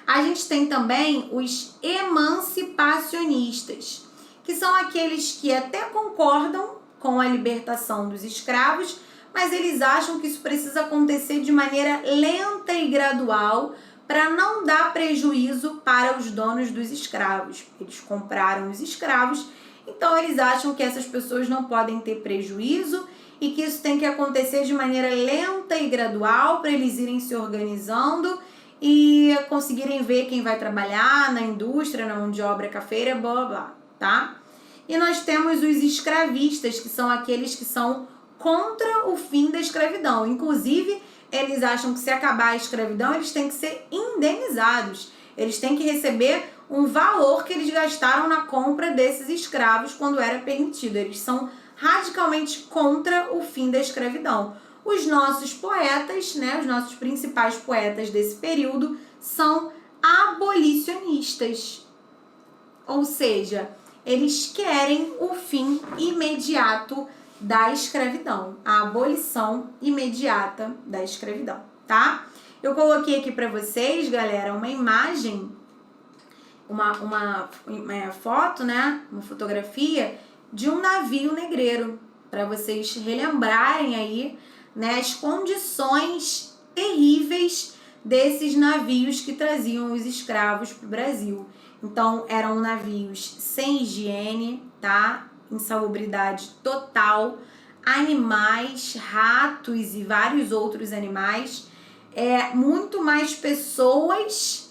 A gente tem também os emancipacionistas, que são aqueles que até concordam com a libertação dos escravos, mas eles acham que isso precisa acontecer de maneira lenta e gradual para não dar prejuízo para os donos dos escravos. Eles compraram os escravos, então eles acham que essas pessoas não podem ter prejuízo e que isso tem que acontecer de maneira lenta e gradual para eles irem se organizando e conseguirem ver quem vai trabalhar na indústria, na mão de obra cafeira, blá blá blá, tá? E nós temos os escravistas, que são aqueles que são contra o fim da escravidão. Inclusive, eles acham que se acabar a escravidão, eles têm que ser indenizados. Eles têm que receber um valor que eles gastaram na compra desses escravos quando era permitido. Eles são radicalmente contra o fim da escravidão. Os nossos poetas, né, os nossos principais poetas desse período são abolicionistas. Ou seja, eles querem o fim imediato da escravidão, a abolição imediata da escravidão, tá? Eu coloquei aqui para vocês, galera, uma imagem, uma foto, né, uma fotografia de um navio negreiro, para vocês relembrarem aí, né, as condições terríveis desses navios que traziam os escravos para o Brasil. Então, eram navios sem higiene, tá? Insalubridade total, animais, ratos e vários outros animais, muito mais pessoas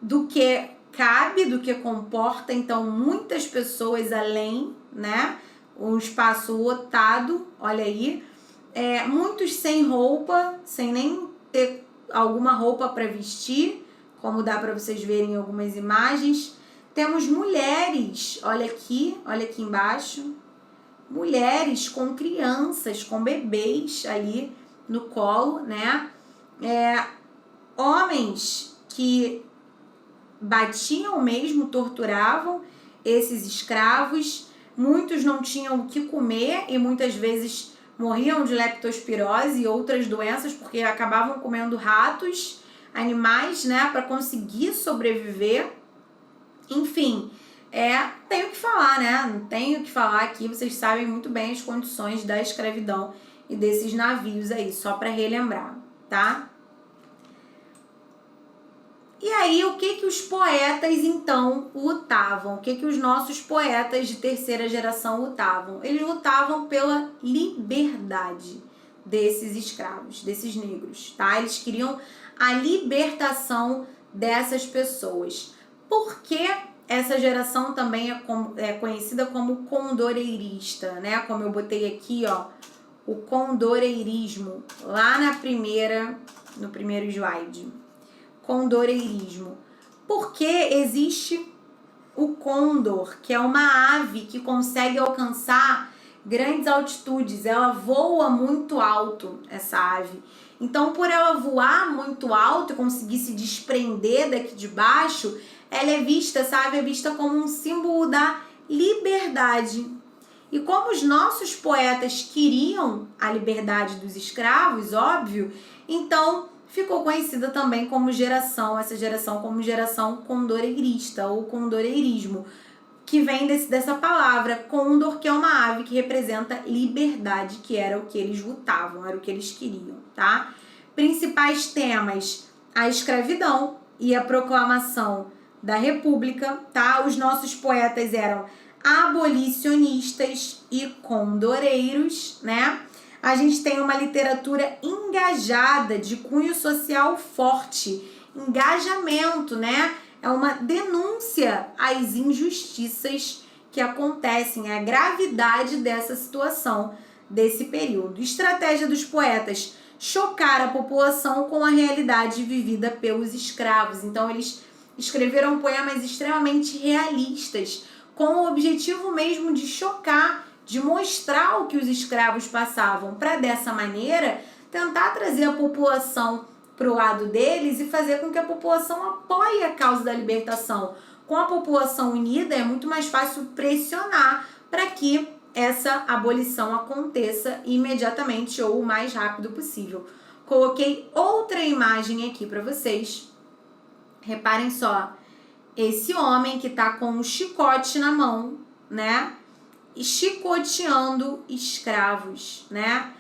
do que cabe, do que comporta, então muitas pessoas além, né? Um espaço lotado, olha aí, muitos sem roupa, sem nem ter alguma roupa para vestir, como dá para vocês verem em algumas imagens. Temos mulheres, olha aqui embaixo, mulheres com crianças, com bebês ali no colo, né? Homens que batiam mesmo, torturavam esses escravos, muitos não tinham o que comer e muitas vezes morriam de leptospirose e outras doenças porque acabavam comendo ratos, animais, né, para conseguir sobreviver. Enfim, tenho que falar, né? Não tenho que falar aqui, vocês sabem muito bem as condições da escravidão e desses navios aí, só para relembrar, tá? E aí, o que os poetas, então, lutavam? O que os nossos poetas de terceira geração lutavam? Eles lutavam pela liberdade desses escravos, desses negros, tá? Eles queriam a libertação dessas pessoas. Por que essa geração também é conhecida como condoreirista, né? Como eu botei aqui, ó, o condoreirismo, lá no primeiro slide. Condoreirismo. Porque existe o côndor, que é uma ave que consegue alcançar grandes altitudes. Ela voa muito alto, essa ave. Então, por ela voar muito alto e conseguir se desprender daqui de baixo, ela é vista, essa ave é vista como um símbolo da liberdade. E como os nossos poetas queriam a liberdade dos escravos, óbvio, então ficou conhecida também como essa geração como geração condoreirista ou condoreirismo, que vem dessa palavra condor, que é uma ave que representa liberdade, que era o que eles lutavam, era o que eles queriam, tá? Principais temas: a escravidão e a proclamação da República, tá? Os nossos poetas eram abolicionistas e condoreiros, né? A gente tem uma literatura engajada, de cunho social forte, engajamento, né? É uma denúncia às injustiças que acontecem, a gravidade dessa situação, desse período. Estratégia dos poetas: chocar a população com a realidade vivida pelos escravos. Então, eles escreveram poemas extremamente realistas, com o objetivo mesmo de chocar, de mostrar o que os escravos passavam, para dessa maneira tentar trazer a população para o lado deles e fazer com que a população apoie a causa da libertação. Com a população unida é muito mais fácil pressionar para que essa abolição aconteça imediatamente ou o mais rápido possível. Coloquei outra imagem aqui para vocês. Reparem só, esse homem que está com um chicote na mão, né? Chicoteando escravos, né?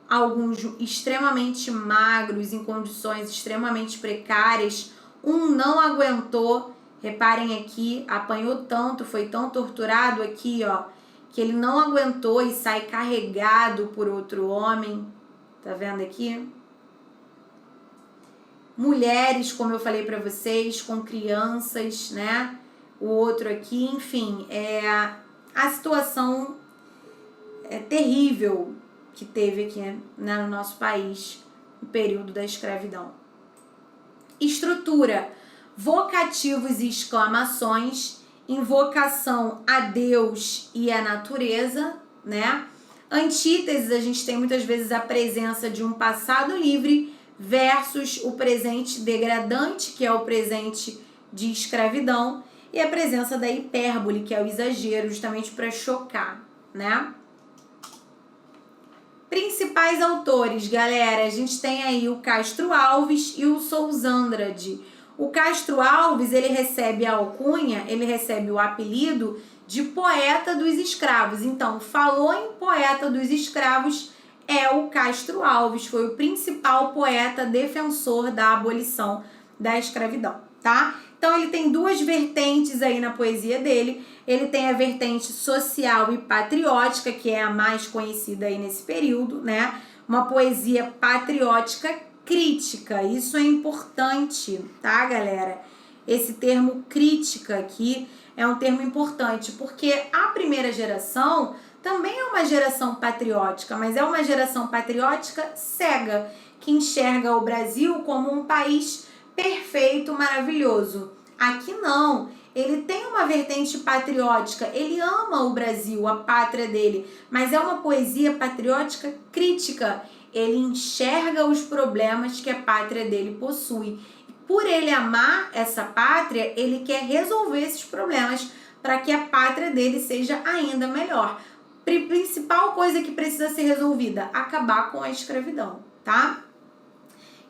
Alguns extremamente magros, em condições extremamente precárias. Um não aguentou, reparem aqui, apanhou tanto, foi tão torturado aqui, ó, que ele não aguentou e sai carregado por outro homem. Tá vendo aqui? Mulheres, como eu falei para vocês, com crianças, né? O outro aqui, enfim, a situação terrível que teve aqui, né, no nosso país no período da escravidão. Estrutura: vocativos e exclamações, invocação a Deus e a natureza, né? Antíteses: a gente tem muitas vezes a presença de um passado livre versus o presente degradante, que é o presente de escravidão, e a presença da hipérbole, que é o exagero, justamente para chocar, né? Principais autores, galera, a gente tem aí o Castro Alves e o Souza Andrade. O Castro Alves, ele recebe a alcunha, ele recebe o apelido de poeta dos escravos. Então, falou em poeta dos escravos, é o Castro Alves, foi o principal poeta defensor da abolição da escravidão, tá? Então, ele tem duas vertentes aí na poesia dele. Ele tem a vertente social e patriótica, que é a mais conhecida aí nesse período, né? Uma poesia patriótica crítica. Isso é importante, tá, galera? Esse termo crítica aqui é um termo importante, porque a primeira geração também é uma geração patriótica, mas é uma geração patriótica cega, que enxerga o Brasil como um país perfeito, maravilhoso. Aqui não, ele tem uma vertente patriótica, ele ama o Brasil, a pátria dele, mas é uma poesia patriótica crítica. Ele enxerga os problemas que a pátria dele possui. Por ele amar essa pátria, ele quer resolver esses problemas para que a pátria dele seja ainda melhor. Principal coisa que precisa ser resolvida: acabar com a escravidão, tá?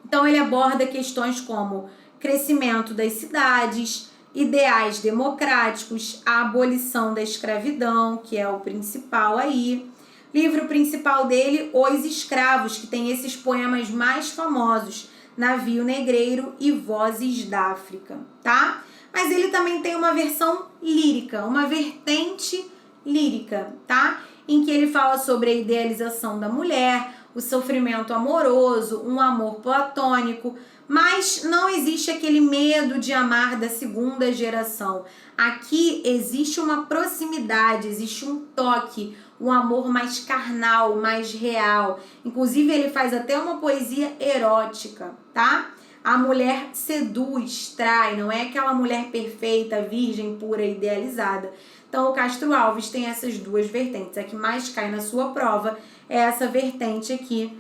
Então ele aborda questões como crescimento das cidades, ideais democráticos, a abolição da escravidão, que é o principal aí. Livro principal dele, Os Escravos, que tem esses poemas mais famosos, Navio Negreiro e Vozes da África, tá? Mas ele também tem uma versão lírica, uma vertente lírica, tá? Em que ele fala sobre a idealização da mulher, o sofrimento amoroso, um amor platônico, mas não existe aquele medo de amar da segunda geração. Aqui existe uma proximidade, existe um toque, um amor mais carnal, mais real. Inclusive ele faz até uma poesia erótica, tá? A mulher seduz, trai, não é aquela mulher perfeita, virgem, pura, idealizada. Então o Castro Alves tem essas duas vertentes. A que mais cai na sua prova é essa vertente aqui,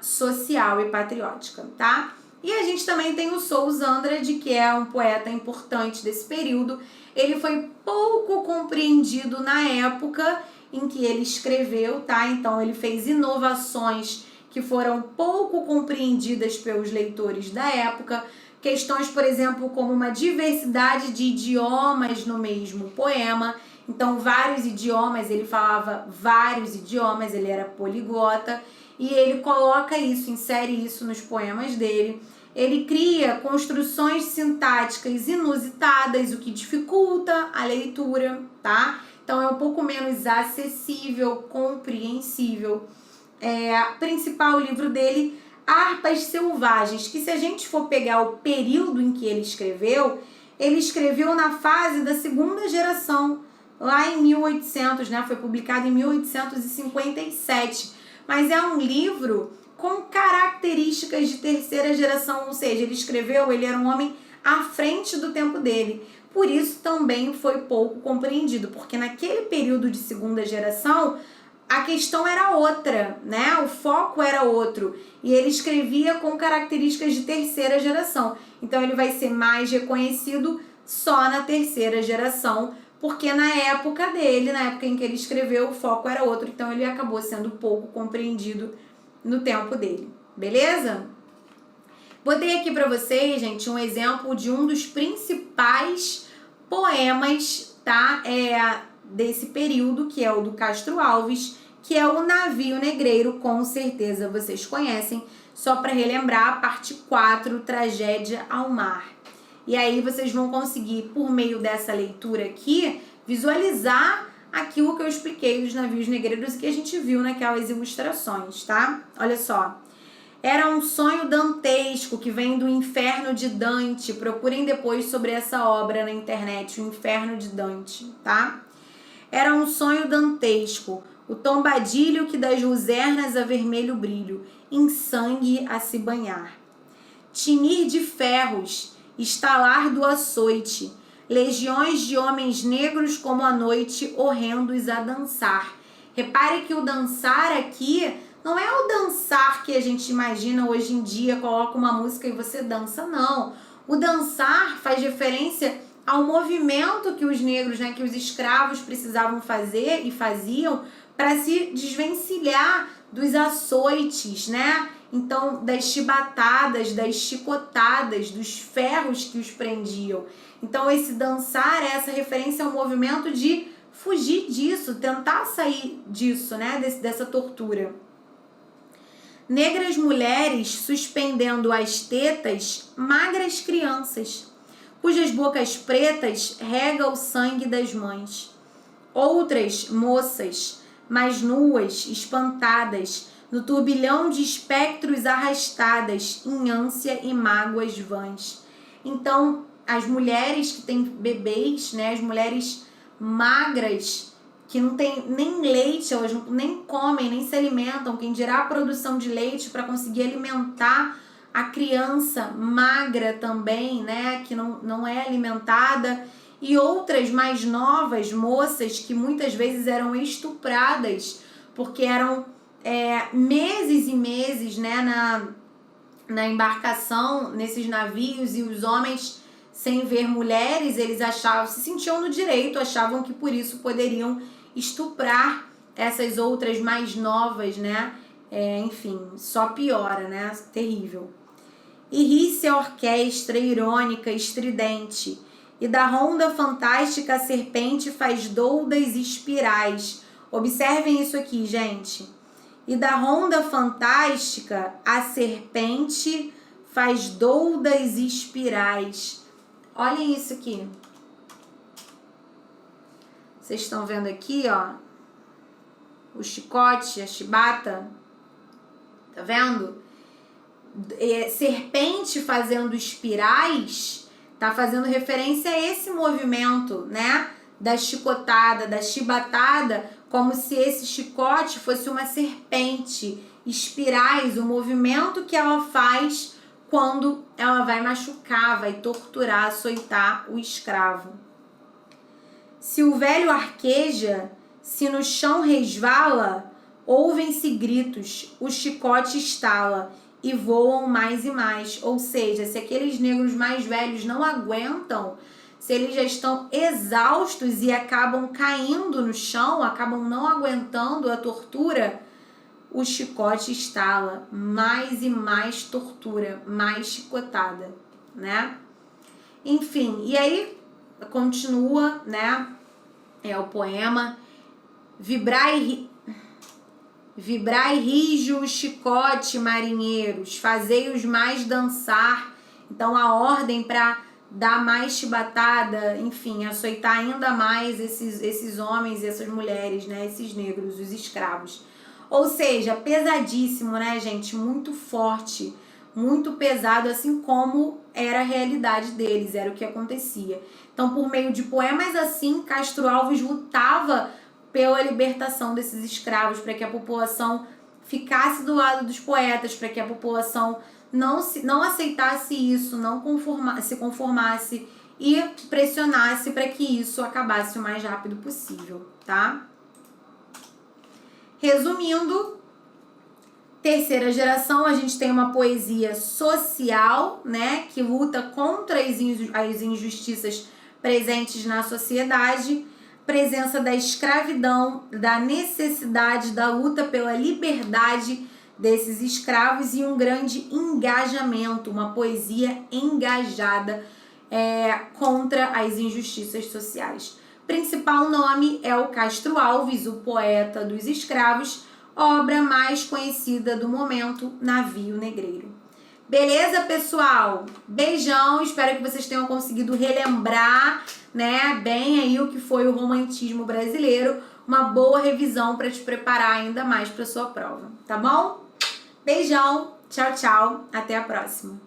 social e patriótica, tá? E a gente também tem o Souza Andrade, que é um poeta importante desse período. Ele foi pouco compreendido na época em que ele escreveu, tá? Então ele fez inovações que foram pouco compreendidas pelos leitores da época. Questões, por exemplo, como uma diversidade de idiomas no mesmo poema. Então, vários idiomas, ele falava vários idiomas, ele era poliglota. E ele coloca isso, insere isso nos poemas dele. Ele cria construções sintáticas inusitadas, o que dificulta a leitura, tá? Então, é um pouco menos acessível, compreensível. Principal livro dele, Harpas Selvagens, que se a gente for pegar o período em que ele escreveu na fase da segunda geração, lá em 1800, né? Foi publicado em 1857. Mas é um livro com características de terceira geração, ou seja, ele era um homem à frente do tempo dele. Por isso também foi pouco compreendido, porque naquele período de segunda geração, a questão era outra, né? O foco era outro. E ele escrevia com características de terceira geração. Então ele vai ser mais reconhecido só na terceira geração, porque na época dele, na época em que ele escreveu, o foco era outro. Então ele acabou sendo pouco compreendido no tempo dele. Beleza? Botei aqui para vocês, gente, um exemplo de um dos principais poemas, tá? Desse período, que é o do Castro Alves, que é o Navio Negreiro, com certeza vocês conhecem. Só para relembrar, a parte 4, Tragédia ao Mar. E aí vocês vão conseguir, por meio dessa leitura aqui, visualizar aquilo que eu expliquei dos navios negreiros que a gente viu naquelas ilustrações, tá? Olha só. Era um sonho dantesco que vem do Inferno de Dante. Procurem depois sobre essa obra na internet, o Inferno de Dante, tá? Era um sonho dantesco, o tombadilho que das luzernas a vermelho brilho, em sangue a se banhar. Tinir de ferros, estalar do açoite, legiões de homens negros como a noite, horrendos a dançar. Repare que o dançar aqui não é o dançar que a gente imagina hoje em dia, coloca uma música e você dança, não. O dançar faz referência ao movimento que os negros, né, que os escravos precisavam fazer e faziam para se desvencilhar dos açoites, né? Então, das chibatadas, das chicotadas, dos ferros que os prendiam. Então, esse dançar é essa referência ao movimento de fugir disso, tentar sair disso, né? Dessa tortura. Negras mulheres suspendendo as tetas, magras crianças, cujas bocas pretas rega o sangue das mães. Outras moças, mais nuas, espantadas, no turbilhão de espectros arrastadas, em ânsia e mágoas vãs. Então, as mulheres que têm bebês, né, as mulheres magras, que não tem nem leite, elas nem comem, nem se alimentam, quem dirá a produção de leite para conseguir alimentar a criança magra também, né, que não é alimentada, e outras mais novas, moças que muitas vezes eram estupradas, porque eram meses e meses, né, na embarcação, nesses navios, e os homens, sem ver mulheres, eles achavam, se sentiam no direito, achavam que por isso poderiam estuprar essas outras mais novas, né? Enfim, só piora, né? Terrível. E ri-se a orquestra irônica, estridente, e da ronda fantástica a serpente faz doudas espirais. Observem isso aqui, gente. E da ronda fantástica a serpente faz doudas espirais. Olhem isso aqui. Vocês estão vendo aqui, ó, o chicote, a chibata. Tá vendo? Serpente fazendo espirais, tá fazendo referência a esse movimento, né? Da chicotada, da chibatada, como se esse chicote fosse uma serpente. Espirais, o movimento que ela faz quando ela vai machucar, vai torturar, açoitar o escravo. Se o velho arqueja, se no chão resvala, ouvem-se gritos, o chicote estala e voam mais e mais. Ou seja, se aqueles negros mais velhos não aguentam, se eles já estão exaustos e acabam caindo no chão, acabam não aguentando a tortura, o chicote estala, mais e mais tortura, mais chicotada, né? Enfim, e aí continua, né? O poema. Vibrai rijo o chicote, marinheiros, fazei-os mais dançar. Então a ordem para dar mais chibatada, enfim, açoitar ainda mais esses homens e essas mulheres, né? Esses negros, os escravos. Ou seja, pesadíssimo, né, gente? Muito forte, muito pesado, assim como era a realidade deles, era o que acontecia. Então, por meio de poemas assim, Castro Alves lutava pela libertação desses escravos, para que a população ficasse do lado dos poetas, para que a população não aceitasse isso, não se conformasse e pressionasse para que isso acabasse o mais rápido possível, tá? Resumindo, terceira geração, a gente tem uma poesia social, né, que luta contra as injustiças presentes na sociedade, presença da escravidão, da necessidade da luta pela liberdade desses escravos e um grande engajamento, uma poesia engajada contra as injustiças sociais. Principal nome é o Castro Alves, o poeta dos escravos, obra mais conhecida do momento, Navio Negreiro. Beleza, pessoal? Beijão, espero que vocês tenham conseguido relembrar, né, bem aí o que foi o romantismo brasileiro, uma boa revisão para te preparar ainda mais para sua prova, tá bom? Beijão, tchau, tchau, até a próxima.